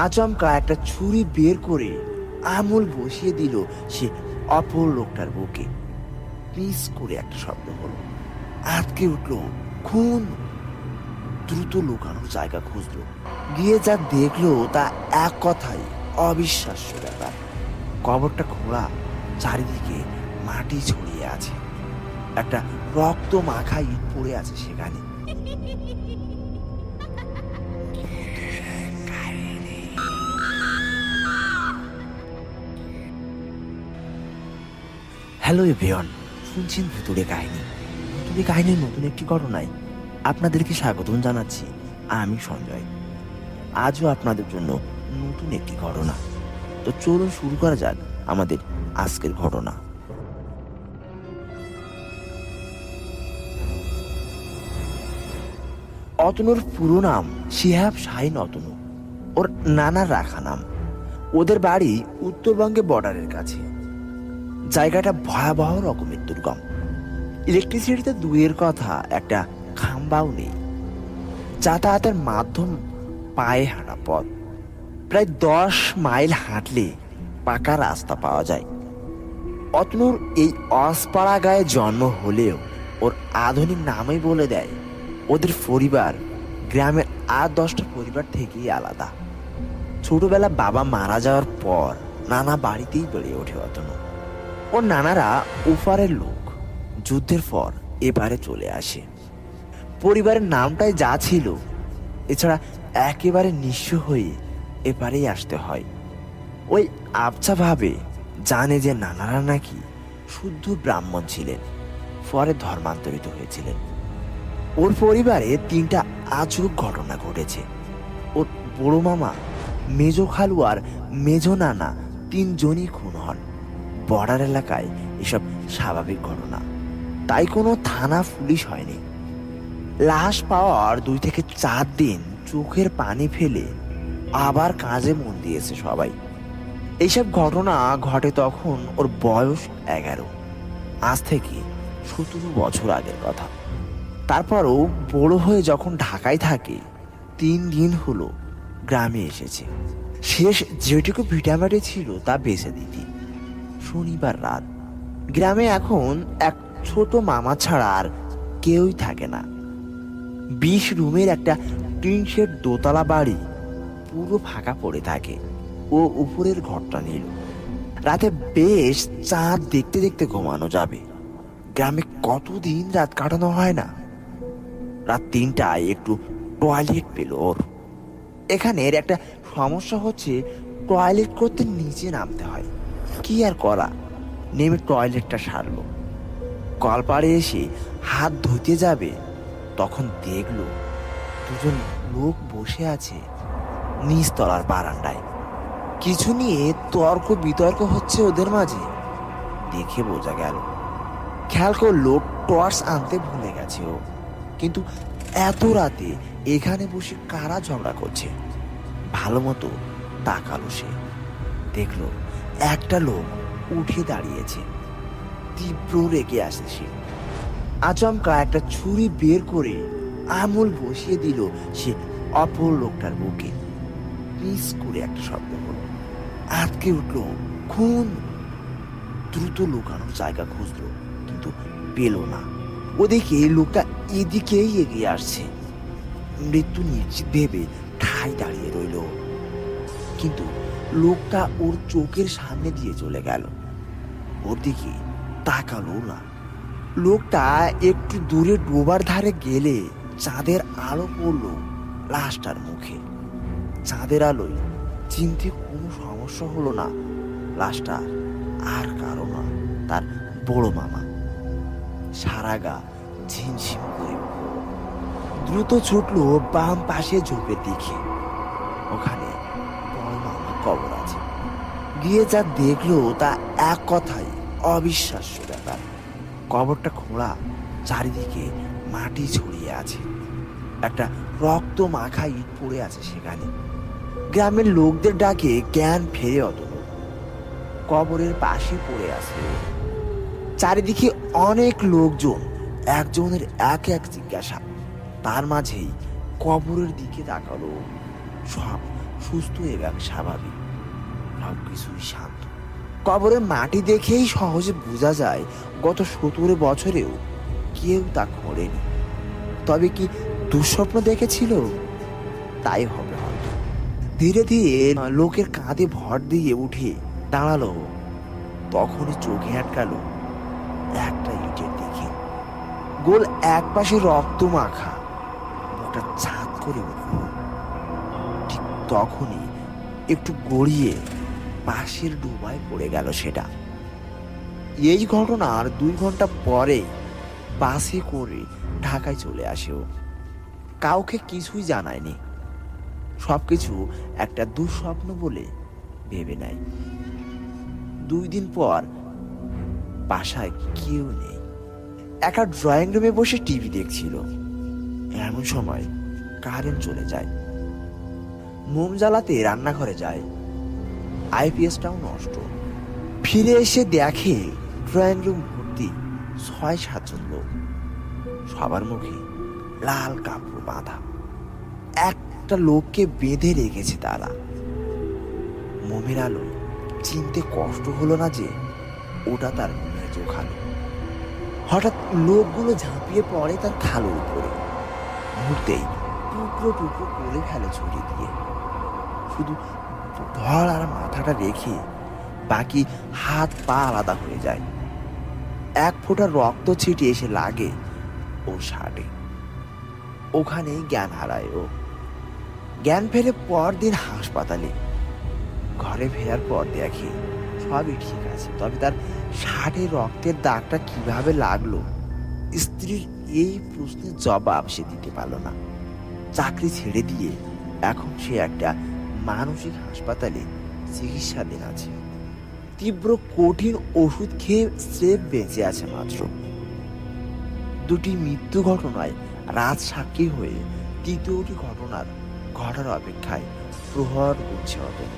আচমকা একটা ছুরি বের করে আঙুল বসিয়ে দিল সে অপর লোকটার বুকে। পিস করে একটা শব্দ হলো, আটকে উঠল। খুন! দ্রুত লুকানোর জায়গা খুঁজলো, গিয়ে যা দেখলো তা এক কথাই অবিশ্বাস্য ব্যাপার। কবরটা খোঁড়া, চারিদিকে মাটি ছড়িয়ে আছে, একটা রক্ত মাখা ইট পড়ে আছে সেখানে। হ্যালো এভরিওয়ান, শুনছেন ভুতুড়ে কাহিনী। ভুতুড়ে কাহিনীর নতুন একটি ঘটনায় আপনাদেরকে স্বাগতম জানাচ্ছি। আমি সঞ্জয়। আজও আপনাদের জন্য নতুন একটি ঘটনা। তো চলুন শুরু করা যাক আমাদের আজকের ঘটনা। অতনুর পুরো নাম শিহাব শাহিন অতনু। ওর নানার রাখা নাম। ওদের বাড়ি উত্তরবঙ্গে বর্ডারের কাছে। জায়গাটা ভয়াবহ রকমের দুর্গম। ইলেকট্রিসিটিতে দুয়ের কথা, একটা খাম্বাও নেই। যাতায়াতের মাধ্যম পায়ে হাঁটা পথ। প্রায় 10 মাইল হাঁটলে পাকা রাস্তা পাওয়া যায়। অতনুর এই অসপাড়া গায়ে জন্ম হলেও ওর আধুনিক নামই বলে দেয় ওদের পরিবার গ্রামের আর 10টা পরিবার থেকেই আলাদা। ছোটবেলা বাবা মারা যাওয়ার পর নানা বাড়িতেই বেড়ে ওঠে অতনু। ওর নানারা ওপারের লোক, যুদ্ধের পর এপারে চলে আসে। পরিবারের নামটাই যা ছিল, এছাড়া একেবারে নিঃস্ব হয়ে এপারেই আসতে হয়। ওই আবছা ভাবে জানে যে নানারা নাকি শুদ্ধ ব্রাহ্মণ ছিলেন, পরে ধর্মান্তরিত হয়েছিলেন। ওর পরিবারে 3টা আজব ঘটনা ঘটেছে। ওর বড় মামা, মেজো খালু আর মেজো নানা 3জনই খুন হন। বর্ডার এলাকায় এসব স্বাভাবিক ঘটনা, তাই কোনো থানা পুলিশ হয়নি। লাশ পাওয়ার 2 থেকে 4 দিন চোখের পানি ফেলে আবার কাজে মন দিয়েছে সবাই। এইসব ঘটনা ঘটে তখন ওর বয়স 11। আজ থেকে 17 বছর আগের কথা। তারপরও বড় হয়ে যখন ঢাকায় থাকে, 3 দিন হলো গ্রামে এসেছে। শেষ যেটুকু ভিটামাটি ছিল তা বেঁচে দিতি। শনিবার রাত। গ্রামে এখন এক ছোট মামা ছাড়া আর কেউই থাকে না। 20 রুমের একটা টিন শেড দোতলা বাড়ি পুরো ফাঁকা পড়ে থাকে। ও উপরের ঘরটা নিল। রাতে বেশ চাঁদ দেখতে দেখতে ঘুমানো যাবে। গ্রামে কতদিন রাত কাটানো হয় না। রাত 3টায় একটু টয়লেট পেল ওর। এখানের একটা সমস্যা হচ্ছে, টয়লেট করতে নিচে নামতে হয়। কি আর করা, নেমে টয়লেটটা সারলো। কলপাড়ে এসে হাত ধুতে যাবে, তখন দেখলো 2জন লোক বসে আছে নিচতলার বারান্দায়। কিছু নিয়ে তর্ক বিতর্ক হচ্ছে ওদের মাঝে। দেখে বোঝা গেল, খেয়াল করলো টর্চ আনতে ভুলে গেছে ও। কিন্তু এত রাতে এখানে বসে কারা ঝগড়া করছে? ভালো মতো তাকালো সে, দেখলো একটা লোক উঠে দাঁড়িয়েছে। তীব্র রেগে আসে সে। আচমকা একটা ছুরি বের করে আঙুল বসিয়ে দিল সে অপর লোকটার বুকে। পিস করে একটা শব্দ হলো, আটকে উঠল। খুন! দ্রুত লুকানোর জায়গা খুঁজলো, কিন্তু পেল না। ওদিকে লোকটা এদিকেই এগিয়ে আসছে। মৃত্যু নিশ্চিত ভেবে ঠাই দাঁড়িয়ে রইল, কিন্তু লোকটা ওর চোখের সামনে দিয়ে চলে গেল। ওর দিকে তাকালো না। লোকটা একটু দূরে ডোবার ধারে গেলে চাঁদের আলো পড়ল লাশটার মুখে। চাঁদের আলোয় চিনতে কোনো সমস্যা হলো না। লাশটা আর কারো না, তার বড় মামা। সারা গা ঝিমঝিম করে দ্রুত ছুটলো বাম পাশে ঝোপের দিকে। ওখানে বড় মামার কবর আছে। গিয়ে যা দেখলো তা এক কথাই অবিশ্বাস্য ব্যাপার। কবরটা খোঁড়া, চারিদিকে মাটি ছড়িয়ে আছে, একটা রক্ত মাখা ইট পড়ে আছে সেখানে। গ্রামের লোকদের ডাকে জ্ঞান ফেরে অতনু। কবরের পাশে পড়ে আছে। চারিদিকে অনেক লোকজন, একজনের এক জিজ্ঞাসা। তার মাঝেই কবরের দিকে তাকালো। সব সুস্থ এবং স্বাভাবিক, সবকিছুই শান্ত। কবরের মাটি দেখেই সহজে বোঝা যায় গত 17 বছরেও কেউ তা খোঁড়েনি। তবে কি দুঃস্বপ্ন দেখেছিল? তাই হবে হয়তো। ধীরে ধীরে লোকের কাঁধে ভর দিয়ে উঠে দাঁড়ালো। তখনই চোখে আটকালো একটা ইটের দিকে। গোল এক পাশে রক্ত মাখা, মুখটা ছাদ করে উঠল। ঠিক তখনই একটু গড়িয়ে পাশের ডোবায় পড়ে গেল সেটা। এই ঘটনার 2 ঘন্টা পরে বাসে করে ঢাকায় চলে আসে ও। কাউকে কিছুই জানায়নি, সবকিছু একটা দুঃস্বপ্ন বলে ভেবে নেয়। 2 দিন পর বাসায় কেউ নেই, একা ড্রয়িং রুমে বসে টিভি দেখছিল। এমন সময় কারেন্ট চলে যায়। মোম জ্বালাতে রান্নাঘরে যায়, আইপিএসটাও নষ্ট। ফিরে এসে দেখে ড্রয়িং রুম ভর্তি 6-7 জন লোক, সবার মুখে লাল কাপড় বাঁধা। একটা লোককে বেঁধে রেখেছে তারা। মোমের আলোয় চিনতে কষ্ট হলো না যে ওটা তার মেজ খালু। হঠাৎ লোকগুলো ঝাঁপিয়ে পড়ে তার খালুর উপরে। মুহূর্তেই টুকরো টুকরো করে ফেলে ছুরি দিয়ে। শুধু ধর আর মাথাটা রেখে বাকি হাত পা আলাদা হয়ে যায়। 1 ফোঁটা রক্ত ছিটিয়ে এসে লাগে ওর শার্টে। ওখানেই জ্ঞান হারায় ও। জ্ঞান ফেরে পরদিন হাসপাতালে। ঘরে ফেরার পর দেখে সবই ঠিক আছে, তবে তার শার্টে রক্তের দাগটা কিভাবে লাগলো স্ত্রীর এই প্রশ্নের জবাব সে দিতে পারল না। চাকরি ছেড়ে দিয়ে এখন সে একটা মানসিক হাসপাতালে চিকিৎসাধীন আছে। তীব্র কঠিন ওষুধ খেয়ে স্রেফ বেঁচে আছে মাত্র। 2টি মৃত্যু ঘটনায় রাত সাক্ষী হয়ে 3য়টি ঘটনার অপেক্ষায় প্রহর গুনছে অতনু।